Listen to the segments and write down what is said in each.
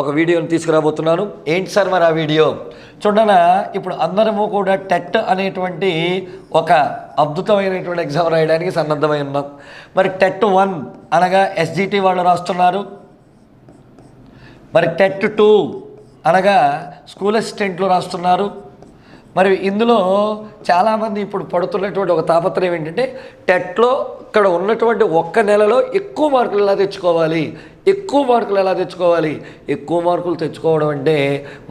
ఒక వీడియోని తీసుకురాబోతున్నాను. ఏంటి సార్ మరి ఆ వీడియో చూడనా? ఇప్పుడు అందరము కూడా టెట్ అనేటువంటి ఒక అద్భుతమైనటువంటి ఎగ్జామ్ రాయడానికి సన్నద్ధమై ఉన్నాం. మరి టెట్ 1 అనగా ఎస్జిటి వాళ్ళు రాస్తున్నారు. మరి టెట్ 2 అనగా స్కూల్ అసిస్టెంట్లు రాస్తున్నారు. మరి ఇందులో చాలామంది ఇప్పుడు పడుతున్నటువంటి ఒక తాపత్రయం ఏంటంటే టెట్లో ఇక్కడ ఉన్నటువంటి ఒక్క నెలలో ఎక్కువ మార్కులు ఎలా తెచ్చుకోవాలి, ఎక్కువ మార్కులు తెచ్చుకోవడం అంటే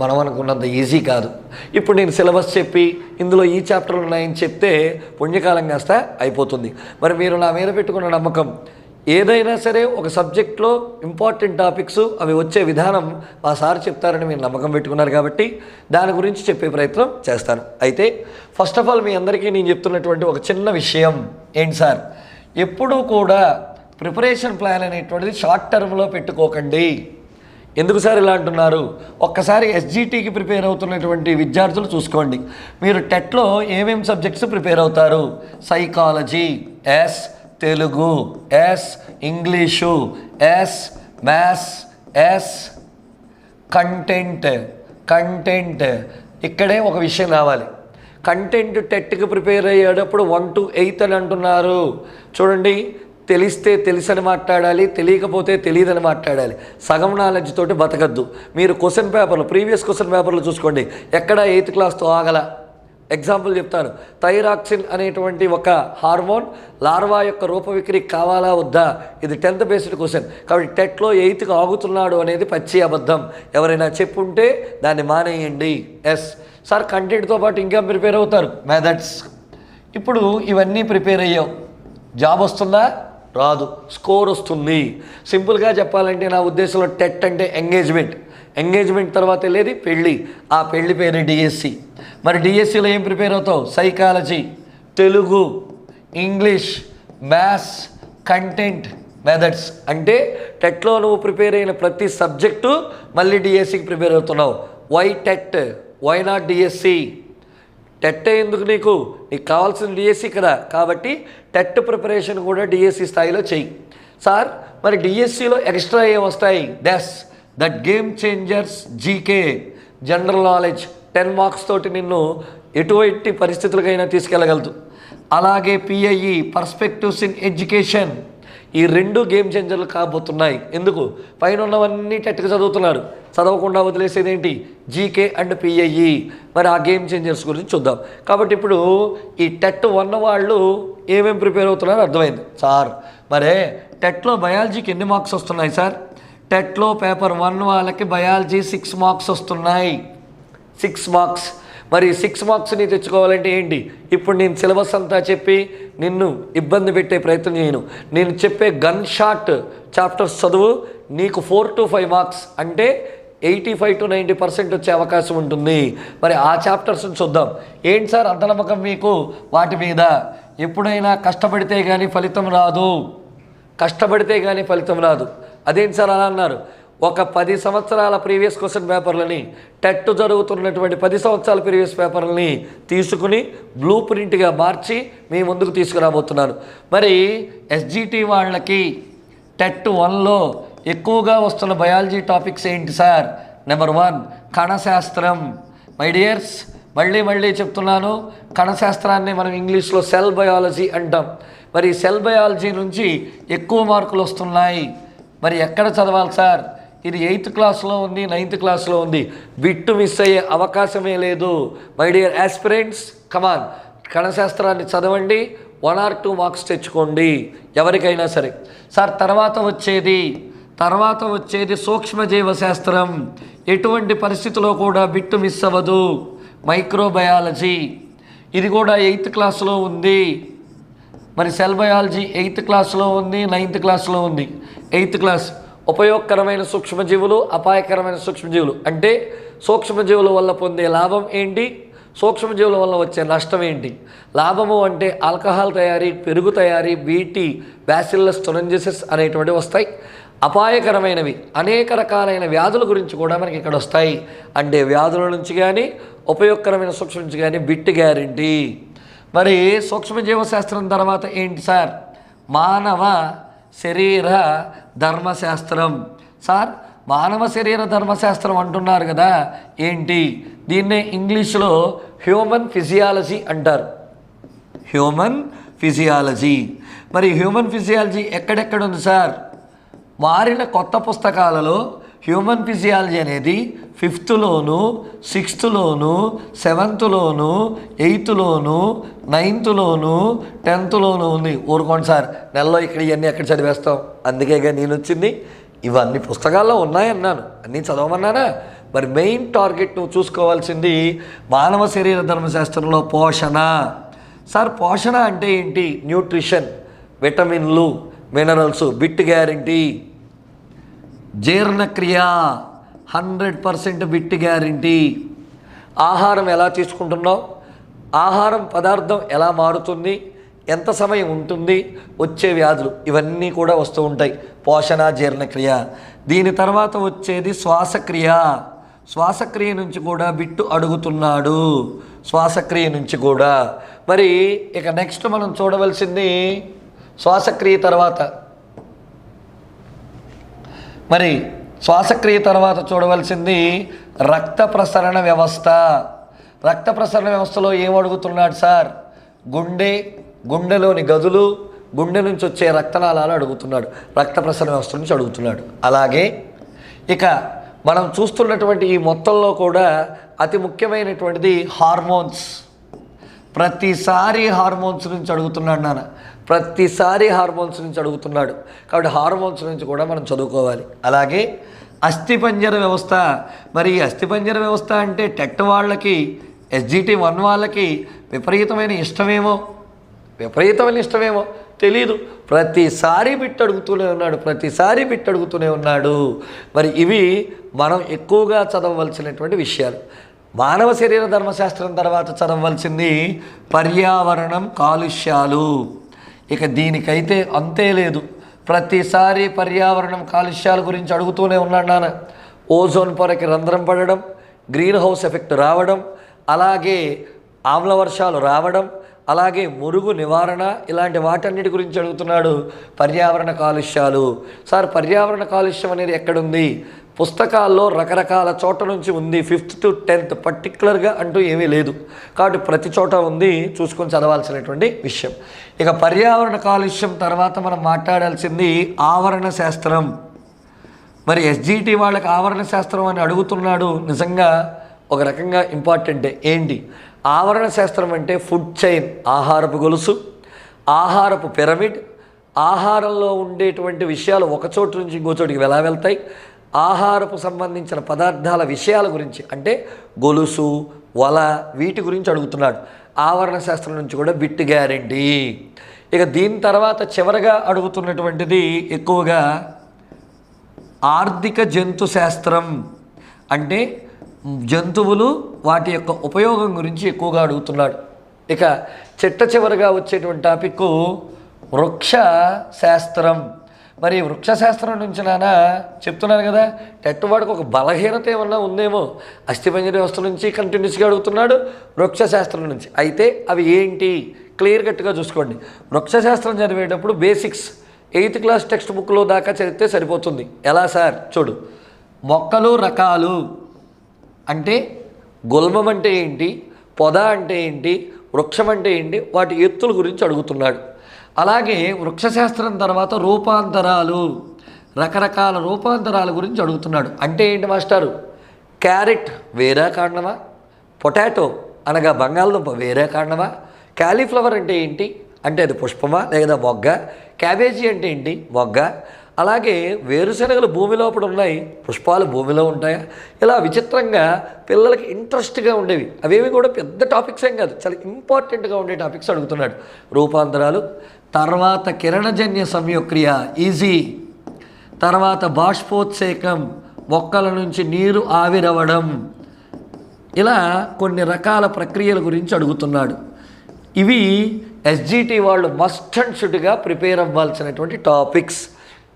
మనం అనుకున్నంత ఈజీ కాదు. ఇప్పుడు నేను సిలబస్ చెప్పి ఇందులో ఈ చాప్టర్లు ఉన్నాయని చెప్తే పుణ్యకాలం కాస్త అయిపోతుంది. మరి మీరు నా మీద పెట్టుకున్న నమ్మకం ఏదైనా సరే ఒక సబ్జెక్ట్లో ఇంపార్టెంట్ టాపిక్స్ అవి వచ్చే విధానం మా సార్ చెప్తారని మీరు నమ్మకం పెట్టుకున్నారు కాబట్టి దాని గురించి చెప్పే ప్రయత్నం చేస్తాను. అయితే ఫస్ట్ ఆఫ్ ఆల్ మీ అందరికీ నేను చెప్తున్నటువంటి ఒక చిన్న విషయం ఏంటి సార్, ఎప్పుడూ కూడా ప్రిపరేషన్ ప్లాన్ అనేటువంటిది షార్ట్ టర్మ్లో పెట్టుకోకండి. ఎందుకు సార్ ఇలా అంటున్నారు? ఒక్కసారి ఎస్జిటికి ప్రిపేర్ అవుతున్నటువంటి విద్యార్థులు చూసుకోండి. మీరు టెట్లో ఏమేమి సబ్జెక్ట్స్ ప్రిపేర్ అవుతారు? Psychology yes, Telugu yes, English yes, maths yes, content ఇక్కడే ఒక విషయం రావాలి. కంటెంట్ టెట్కి ప్రిపేర్ అయ్యేటప్పుడు 1 to 8 అని అంటున్నారు. చూడండి, తెలిస్తే తెలుసని మాట్లాడాలి, తెలియకపోతే తెలియదని మాట్లాడాలి. సగం నాలెడ్జ్ తోటి బతకద్దు. మీరు క్వశ్చన్ పేపర్లు ప్రీవియస్ క్వశ్చన్ పేపర్లు చూసుకోండి, ఎక్కడ 8th క్లాస్తో ఆగల. ఎగ్జాంపుల్ చెప్తాను. థైరాక్సిన్ అనేటువంటి ఒక హార్మోన్ లార్వా యొక్క రూపవిక్రీ కావాలా వద్దా? ఇది 10th బేస్డ్ క్వశ్చన్. కాబట్టి టెట్లో 8కి ఆగుతున్నాడు అనేది పచ్చి అబద్ధం. ఎవరైనా చెప్పుంటే దాన్ని మానేయండి. ఎస్ సార్, కంటెంట్తో పాటు ఇంకా ప్రిపేర్ అవుతారు. మెథడ్స్. ఇప్పుడు ఇవన్నీ ప్రిపేర్ అయ్యావు, జాబ్ వస్తుందా? రాదు. స్కోర్ వస్తుంది. సింపుల్గా చెప్పాలంటే నా ఉద్దేశంలో టెట్ అంటే ఎంగేజ్మెంట్ తర్వాత వెళ్ళేది పెళ్ళి. ఆ పెళ్లి పేరే డిఎస్సి. మరి డిఎస్సిలో ఏం ప్రిపేర్ అవుతావు? Psychology, Telugu, English, maths, content, methods. అంటే టెట్లో నువ్వు ప్రిపేర్ అయిన ప్రతి సబ్జెక్టు మళ్ళీ డిఎస్సికి ప్రిపేర్ అవుతున్నావు. Why TET, why not DSC? TET ఎందుకు నీకు కావాల్సిన డిఎస్సి కదా. కాబట్టి టెట్ ప్రిపరేషన్ కూడా డిఎస్సి స్థాయిలో చెయ్యి. సార్ మరి డిఎస్సిలో ఎక్స్ట్రా ఏం వస్తాయి? That game changers GK, general knowledge 10 marks తోటి నిన్ను ఎటువంటి పరిస్థితులకైనా తీసుకెళ్ళగలదు. అలాగే పిఐఈ, పర్స్పెక్టివ్స్ ఇన్ ఎడ్యుకేషన్, ఈ 2 గేమ్ చేంజర్లు కాబోతున్నాయి. ఎందుకు? పైన ఉన్నవన్నీ టెట్కి చదువుతున్నారు, చదవకుండా వదిలేసేది ఏంటి? GK and PIE. మరి ఆ గేమ్ చేంజర్స్ గురించి చూద్దాం. కాబట్టి ఇప్పుడు ఈ టెట్ 1 వాళ్ళు ఏమేమి ప్రిపేర్ అవుతున్నారో అర్థమైంది. సార్ మరే టెట్లో బయాలజీకి ఎన్ని మార్క్స్ వస్తున్నాయి సార్? టెట్లో పేపర్ 1 వాళ్ళకి బయాలజీ 6 మార్క్స్ వస్తున్నాయి. 6 మార్క్స్. మరి 6 మార్క్స్ని తెచ్చుకోవాలంటే ఏంటి? ఇప్పుడు నేను సిలబస్ అంతా చెప్పి నిన్ను ఇబ్బంది పెట్టే ప్రయత్నం చేయను. నేను చెప్పే గన్ షాట్ చాప్టర్స్ చదువు, నీకు 4 to 5 మార్క్స్ అంటే 85 to 90% వచ్చే అవకాశం ఉంటుంది. మరి ఆ చాప్టర్స్ని చూద్దాం. ఏంటి సార్ అంత నమ్మకం మీకు వాటి మీద? ఎప్పుడైనా కష్టపడితే కానీ ఫలితం రాదు. అదేంటి సార్ అలా అన్నారు? ఒక 10 సంవత్సరాల ప్రీవియస్ క్వశ్చన్ పేపర్లని, టెట్ జరుగుతున్నటువంటి 10 సంవత్సరాల ప్రీవియస్ పేపర్లని తీసుకుని బ్లూ ప్రింట్గా మార్చి మీ ముందుకు తీసుకురాబోతున్నాను. మరి ఎస్జిటి వాళ్ళకి టెట్ 1లో ఎక్కువగా వస్తున్న బయాలజీ టాపిక్స్ ఏంటి సార్? నెంబర్ 1 కణశాస్త్రం. మై డియర్స్, మళ్ళీ చెప్తున్నాను, కణశాస్త్రాన్ని మనం ఇంగ్లీష్లో సెల్ బయాలజీ అంటాం. మరి సెల్ బయాలజీ నుంచి ఎక్కువ మార్కులు వస్తున్నాయి. మరి ఎక్కడ చదవాలి సార్? ఇది 8th క్లాస్లో ఉంది, 9th క్లాస్లో ఉంది. బిట్టు మిస్ అయ్యే అవకాశమే లేదు. మై డియర్ ఆస్పిరెంట్స్, కమాన్, కణశాస్త్రాన్ని చదవండి, 1 or 2 మార్క్స్ తెచ్చుకోండి ఎవరికైనా సరే. సార్ తర్వాత వచ్చేది సూక్ష్మజీవ శాస్త్రం. ఎటువంటి పరిస్థితిలో కూడా బిట్టు మిస్ అవ్వదు. మైక్రోబయాలజీ, ఇది కూడా 8th క్లాస్లో ఉంది. మరి సెల్ బయాలజీ 8th క్లాస్లో ఉంది, 9th క్లాస్లో ఉంది. 8th క్లాస్ ఉపయోగకరమైన సూక్ష్మజీవులు, అపాయకరమైన సూక్ష్మజీవులు. అంటే సూక్ష్మజీవుల వల్ల పొందే లాభం ఏంటి, సూక్ష్మజీవుల వల్ల వచ్చే నష్టం ఏంటి? లాభము అంటే ఆల్కహాల్ తయారీ, పెరుగు తయారీ, బీటీ, బ్యాసిల్లస్ తురింజిసిస్ అనేటువంటివి వస్తాయి. అపాయకరమైనవి అనేక రకాలైన వ్యాధుల గురించి కూడా మనకి ఇక్కడ వస్తాయి. అంటే వ్యాధుల నుంచి కానీ ఉపయోగకరమైన సూక్ష్మ నుంచి కానీ బిట్ గ్యారంటీ. మరి సూక్ష్మజీవశాస్త్రం తర్వాత ఏంటి సార్? మానవ శరీర ధర్మశాస్త్రం. సార్ మానవ శరీర ధర్మశాస్త్రం అంటున్నారు కదా, ఏంటి? దీన్నే ఇంగ్లీష్లో హ్యూమన్ ఫిజియాలజీ అంటారు. Human physiology. మరి హ్యూమన్ ఫిజియాలజీ ఎక్కడెక్కడ ఉంది సార్? మారిన కొత్త పుస్తకాలలో హ్యూమన్ ఫిజియాలజీ అనేది 5th, 6th, 7th, 8th, 9th, 10th ఉంది. ఊరుకోండి సార్, నెలలో ఇక్కడ ఇవన్నీ ఎక్కడ చదివేస్తాం? అందుకేగా నేను వచ్చింది. ఇవన్నీ పుస్తకాల్లో ఉన్నాయన్నాను, అన్నీ చదవమన్నానా? మరి మెయిన్ టార్గెట్ నువ్వు చూసుకోవాల్సింది మానవ శరీర ధర్మశాస్త్రంలో పోషణ. సార్ పోషణ అంటే ఏంటి? న్యూట్రిషన్, విటమిన్లు, మినరల్స్, బిట్ గ్యారంటీ. జీర్ణక్రియ 100% బిట్ గ్యారంటీ. ఆహారం ఎలా తీసుకుంటున్నావు, ఆహారం పదార్థం ఎలా మారుతుంది, ఎంత సమయం ఉంటుంది, వచ్చే వ్యాధులు ఇవన్నీ కూడా వస్తూ ఉంటాయి. పోషణ, జీర్ణక్రియ. దీని తర్వాత వచ్చేది శ్వాసక్రియ. శ్వాసక్రియ నుంచి కూడా బిట్టు అడుగుతున్నాడు, శ్వాసక్రియ నుంచి కూడా. మరి ఇక నెక్స్ట్ మనం చూడవలసింది శ్వాసక్రియ తర్వాత, మరి శ్వాసక్రియ తర్వాత చూడవలసింది రక్త ప్రసరణ వ్యవస్థ. రక్త ప్రసరణ వ్యవస్థలో ఏం అడుగుతున్నాడు సార్? గుండెలోని గదులు, గుండె నుంచి వచ్చే రక్తనాళాలు అడుగుతున్నాడు, రక్త ప్రసరణ వ్యవస్థ నుంచి అడుగుతున్నాడు. అలాగే ఇక మనం చూస్తున్నటువంటి ఈ మొత్తంలో కూడా అతి ముఖ్యమైనటువంటిది హార్మోన్స్. ప్రతిసారి హార్మోన్స్ నుంచి అడుగుతున్నాడు నాన్న, ప్రతిసారి హార్మోన్స్ నుంచి అడుగుతున్నాడు. కాబట్టి హార్మోన్స్ నుంచి కూడా మనం చదువుకోవాలి. అలాగే అస్థిపంజర వ్యవస్థ. మరి అస్థిపంజర వ్యవస్థ అంటే టెట్ వాళ్ళకి, SGT 1 వాళ్ళకి విపరీతమైన ఇష్టమేమో తెలీదు. ప్రతిసారి బిట్ అడుగుతూనే ఉన్నాడు. మరి ఇవి మనం ఎక్కువగా చదవవలసినటువంటి విషయాలు. మానవ శరీర ధర్మశాస్త్రం తర్వాత చదవవలసింది పర్యావరణం, కాలుష్యాలు. ఇక దీనికైతే అంతే లేదు, ప్రతిసారి పర్యావరణం, కాలుష్యాల గురించి అడుగుతూనే ఉన్నాడు నాన్న. ఓజోన్ పొరకి రంధ్రం పడడం, గ్రీన్ హౌస్ ఎఫెక్ట్ రావడం, అలాగే ఆమ్ల వర్షాలు రావడం, అలాగే మురుగు నివారణ, ఇలాంటి వాటన్నిటి గురించి అడుగుతున్నాడు. పర్యావరణ కాలుష్యాలు. సార్ పర్యావరణ కాలుష్యం అనేది ఎక్కడుంది? పుస్తకాల్లో రకరకాల చోట నుంచి ఉంది. 5th to 10th పర్టికులర్గా అంటూ ఏమీ లేదు, కాబట్టి ప్రతి చోట ఉంది, చూసుకొని చదవాల్సినటువంటి విషయం. ఇక పర్యావరణ కాలుష్యం తర్వాత మనం మాట్లాడాల్సింది ఆవరణ శాస్త్రం. మరి SGT వాళ్ళకి ఆవరణ శాస్త్రం అని అడుగుతున్నాడు. నిజంగా ఒక రకంగా ఇంపార్టెంటే. ఏంటి ఆవరణ శాస్త్రం అంటే? ఫుడ్ చైన్, ఆహారపు గొలుసు, ఆహారపు పిరమిడ్. ఆహారంలో ఉండేటువంటి విషయాలు ఒక చోటు నుంచి ఇంకో చోటికి ఎలా వెళ్తాయి, ఆహారపు సంబంధించిన పదార్థాల విషయాల గురించి అంటే గొలుసు, వల, వీటి గురించి అడుగుతున్నాడు. ఆవరణ శాస్త్రం నుంచి కూడా బిట్ గ్యారెంటీ. ఇక దీని తర్వాత చివరగా అడుగుతున్నటువంటిది ఎక్కువగా ఆర్థిక జంతు శాస్త్రం. అంటే జంతువులు, వాటి యొక్క ఉపయోగం గురించి ఎక్కువగా అడుగుతున్నాడు. ఇక చివరగా వచ్చేటువంటి టాపిక్ వృక్ష శాస్త్రం. మరి వృక్షశాస్త్రం నుంచి నాన్న చెప్తున్నాను కదా, టెట్టువాడికి ఒక బలహీనత ఏమన్నా ఉందేమో. అస్థిపంజర వ్యవస్థ నుంచి కంటిన్యూస్గా అడుగుతున్నాడు, వృక్షశాస్త్రం నుంచి. అయితే అవి ఏంటి క్లియర్ కట్గా చూసుకోండి. వృక్షశాస్త్రం చదివేటప్పుడు బేసిక్స్ 8th క్లాస్ టెక్స్ట్ బుక్లో దాకా చదివితే సరిపోతుంది. ఎలా సార్? చూడు, మొక్కలు రకాలు అంటే గుల్మం అంటే ఏంటి, పొద అంటే ఏంటి, వృక్షం అంటే ఏంటి, వాటి ఎత్తుల గురించి అడుగుతున్నాడు. అలాగే వృక్షశాస్త్రం తర్వాత రూపాంతరాలు, రకరకాల రూపాంతరాల గురించి అడుగుతున్నాడు. అంటే ఏంటి మాస్టారు? క్యారెట్ వేరే కారణమా, పొటాటో అనగా బంగాళదుంప వేరే కారణమా, క్యాలీఫ్లవర్ అంటే ఏంటి అంటే అది పుష్పమా లేదా మొగ్గ, క్యాబేజీ అంటే ఏంటి మొగ్గ, అలాగే వేరుశనగలు భూమి లోపల ఉన్నాయి, పుష్పాలు భూమిలో ఉంటాయా, ఇలా విచిత్రంగా పిల్లలకి ఇంట్రెస్ట్గా ఉండేవి. అవేవి కూడా పెద్ద టాపిక్స్ ఏం కాదు, చాలా ఇంపార్టెంట్గా ఉండే టాపిక్స్ అడుగుతున్నాడు. రూపాంతరాలు, తర్వాత కిరణజన్య సంయోక్రియ ఈజీ, తర్వాత బాష్పోత్సేకం, మొక్కల నుంచి నీరు ఆవిరవడం, ఇలా కొన్ని రకాల ప్రక్రియల గురించి అడుగుతున్నాడు. ఇవి SGT వాళ్ళు మస్ట్ అండ్ షుడ్గా ప్రిపేర్ అవ్వాల్సినటువంటి టాపిక్స్.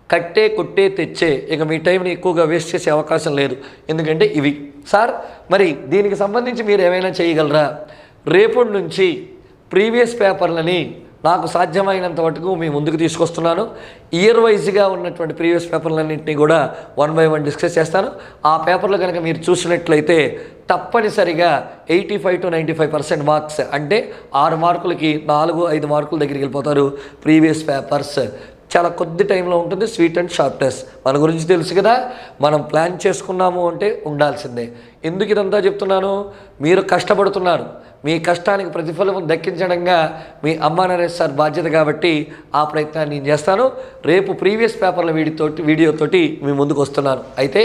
కట్టే కొట్టే తెచ్చే, ఇక మీ టైంని ఎక్కువగా వేస్ట్ చేసే అవకాశం లేదు. ఎందుకంటే ఇవి సార్ మరి దీనికి సంబంధించి మీరు ఏమైనా చేయగలరా? రేపటి నుంచి ప్రీవియస్ పేపర్లని నాకు సాధ్యమైనంత వరకు మీ ముందుకు తీసుకొస్తున్నాను. ఇయర్ వైజ్గా ఉన్నటువంటి ప్రీవియస్ పేపర్లన్నింటినీ కూడా 1 by 1 డిస్కస్ చేస్తాను. ఆ పేపర్లు కనుక మీరు చూసినట్లయితే తప్పనిసరిగా 85 to 95% మార్క్స్, అంటే 6 మార్కులకి 4-5 మార్కుల దగ్గరికి వెళ్ళిపోతారు. ప్రీవియస్ పేపర్స్ చాలా కొద్ది టైంలో ఉంటుంది. స్వీట్ అండ్ షార్ప్నెస్ మన గురించి తెలుసు కదా, మనం ప్లాన్ చేసుకున్నాము అంటే ఉండాల్సిందే. ఎందుకు ఇదంతా చెప్తున్నాను, మీరు కష్టపడుతున్నారు, మీ కష్టానికి ప్రతిఫలం దక్కించడంగా మీ అమ్మా నరేష్ సార్ బాధ్యత కాబట్టి ఆ ప్రయత్నాన్ని నేను చేస్తాను. రేపు ప్రీవియస్ పేపర్ల వీడియోతోటి మీ ముందుకు వస్తున్నాను. అయితే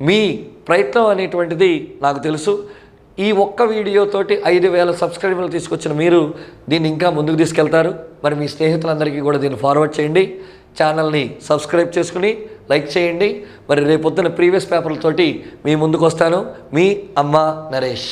మీ ప్రయత్నం అనేటువంటిది నాకు తెలుసు. ఈ ఒక్క వీడియోతోటి 5,000 సబ్స్క్రైబర్లు తీసుకొచ్చిన మీరు దీన్ని ఇంకా ముందుకు తీసుకెళ్తారు. మరి మీ స్నేహితులందరికీ కూడా దీన్ని ఫార్వర్డ్ చేయండి. ఛానల్ని సబ్స్క్రైబ్ చేసుకుని లైక్ చేయండి. మరి రేపొద్దున ప్రీవియస్ పేపర్లతోటి మీ ముందుకు వస్తాను. మీ అమ్మ నరేష్.